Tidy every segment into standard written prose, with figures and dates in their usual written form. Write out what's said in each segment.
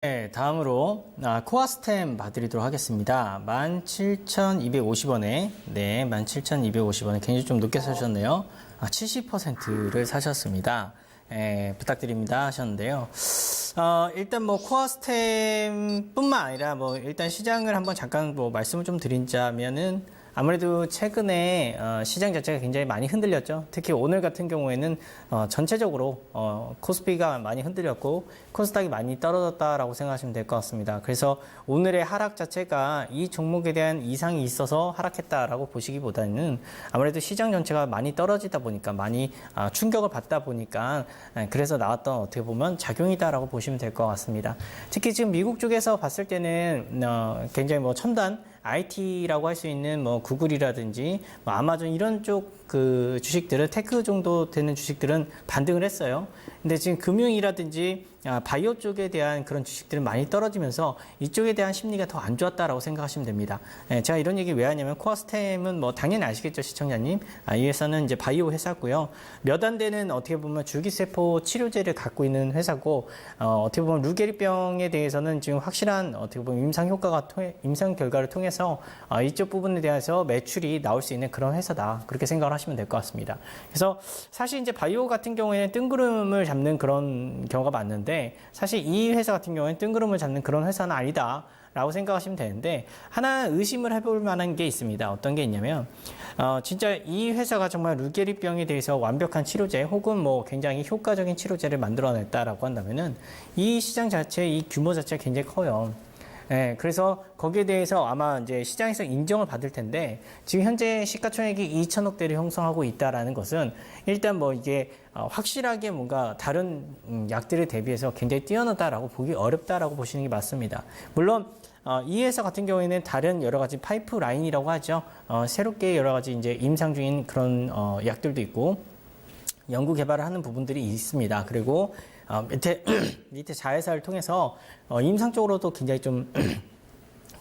네, 다음으로 코아스템 봐드리도록 하겠습니다. 17,250원에 17,250원에 굉장히 좀 높게 사셨네요. 70%를 사셨습니다. 부탁드립니다 하셨는데요. 일단 뭐 코아스템 뿐만 아니라 뭐 일단 시장을 한번 잠깐 뭐 말씀을 좀 드리자면은 아무래도 최근에 시장 자체가 굉장히 많이 흔들렸죠. 특히 오늘 같은 경우에는 전체적으로 코스피가 많이 흔들렸고 코스닥이 많이 떨어졌다라고 생각하시면 될 것 같습니다. 그래서 오늘의 하락 자체가 이 종목에 대한 이상이 있어서 하락했다라고 보시기보다는 아무래도 시장 전체가 많이 떨어지다 보니까 많이 충격을 받다 보니까 그래서 나왔던 어떻게 보면 작용이다라고 보시면 될 것 같습니다. 특히 지금 미국 쪽에서 봤을 때는 굉장히 뭐 첨단 IT라고 할 수 있는 뭐 구글이라든지 뭐 아마존 이런 쪽 그 주식들은 테크 정도 되는 주식들은 반등을 했어요. 근데 지금 금융이라든지 바이오 쪽에 대한 그런 주식들은 많이 떨어지면서 이쪽에 대한 심리가 더 안 좋았다라고 생각하시면 됩니다. 제가 이런 얘기 왜 하냐면 코아스템은 뭐 당연히 아시겠죠, 시청자님. 이 회사는 이제 바이오 회사고요. 몇 안 되는 어떻게 보면 줄기세포 치료제를 갖고 있는 회사고 어떻게 보면 루게리병에 대해서는 지금 확실한 어떻게 보면 임상 결과를 통해서 이쪽 부분에 대해서 매출이 나올 수 있는 그런 회사다. 그렇게 생각을 하시면 될 것 같습니다. 그래서 사실 이제 바이오 같은 경우에는 뜬구름을 잡는 그런 경우가 많은데 사실 이 회사 같은 경우에는 뜬구름을 잡는 그런 회사는 아니다. 라고 생각하시면 되는데 하나 의심을 해볼 만한 게 있습니다. 어떤 게 있냐면 진짜 이 회사가 정말 루게리병에 대해서 완벽한 치료제 혹은 뭐 굉장히 효과적인 치료제를 만들어냈다라고 한다면은 이 시장 자체 이 규모 자체가 굉장히 커요. 그래서 거기에 대해서 아마 이제 시장에서 인정을 받을 텐데 지금 현재 시가총액이 2천억대를 형성하고 있다라는 것은 일단 뭐 이게 확실하게 뭔가 다른 약들에 대비해서 굉장히 뛰어나다라고 보기 어렵다라고 보시는 게 맞습니다. 물론 이 회사 같은 경우에는 다른 여러 가지 파이프라인이라고 하죠. 새롭게 여러 가지 이제 임상 중인 그런 약들도 있고 연구 개발을 하는 부분들이 있습니다. 그리고 밑에 자회사를 통해서 임상적으로도 굉장히 좀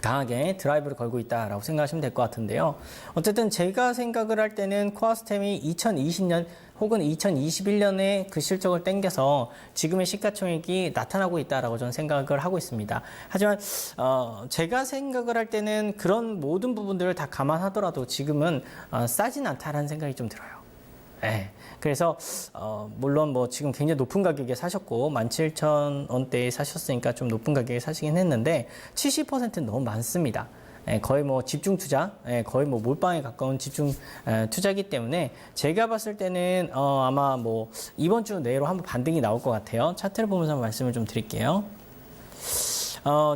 강하게 드라이브를 걸고 있다라고 생각하시면 될 것 같은데요. 어쨌든 제가 생각을 할 때는 코아스템이 2020년 혹은 2021년에 그 실적을 땡겨서 지금의 시가총액이 나타나고 있다라고 저는 생각을 하고 있습니다. 하지만 제가 생각을 할 때는 그런 모든 부분들을 다 감안하더라도 지금은 싸진 않다라는 생각이 좀 들어요. 그래서 물론 뭐 지금 굉장히 높은 가격에 사셨고 17,000원대에 사셨으니까 좀 높은 가격에 사시긴 했는데 70%는 너무 많습니다. 거의 뭐 집중 투자, 거의 뭐 몰빵에 가까운 집중 투자이기 때문에 제가 봤을 때는 아마 뭐 이번 주 내로 한번 반등이 나올 것 같아요. 차트를 보면서 말씀을 좀 드릴게요.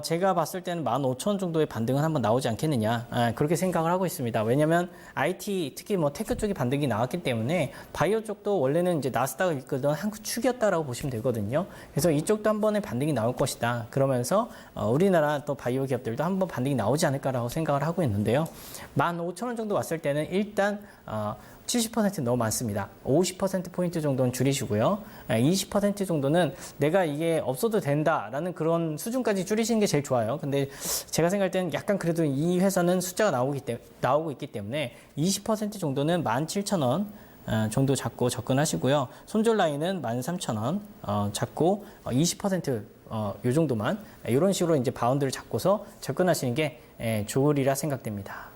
제가 봤을 때는 15,000원 정도의 반등은 한번 나오지 않겠느냐 그렇게 생각을 하고 있습니다. 왜냐면 IT 특히 뭐 테크 쪽이 반등이 나왔기 때문에 바이오 쪽도 원래는 이제 나스닥을 이끌던 한 축이었다라고 보시면 되거든요. 그래서 이쪽도 한 번에 반등이 나올 것이다. 그러면서 우리나라 또 바이오 기업들도 한번 반등이 나오지 않을까라고 생각을 하고 있는데요. 15,000원 정도 왔을 때는 일단 70% 너무 많습니다. 50%포인트 정도는 줄이시고요. 20% 정도는 내가 이게 없어도 된다라는 그런 수준까지 줄이시는 게 제일 좋아요. 근데 제가 생각할 때는 약간 그래도 이 회사는 숫자가 나오고 있기 때문에 20% 정도는 17,000원 정도 잡고 접근하시고요. 손절 라인은 13,000원 잡고 20% 요 정도만 이런 식으로 이제 바운드를 잡고서 접근하시는 게 좋으리라 생각됩니다.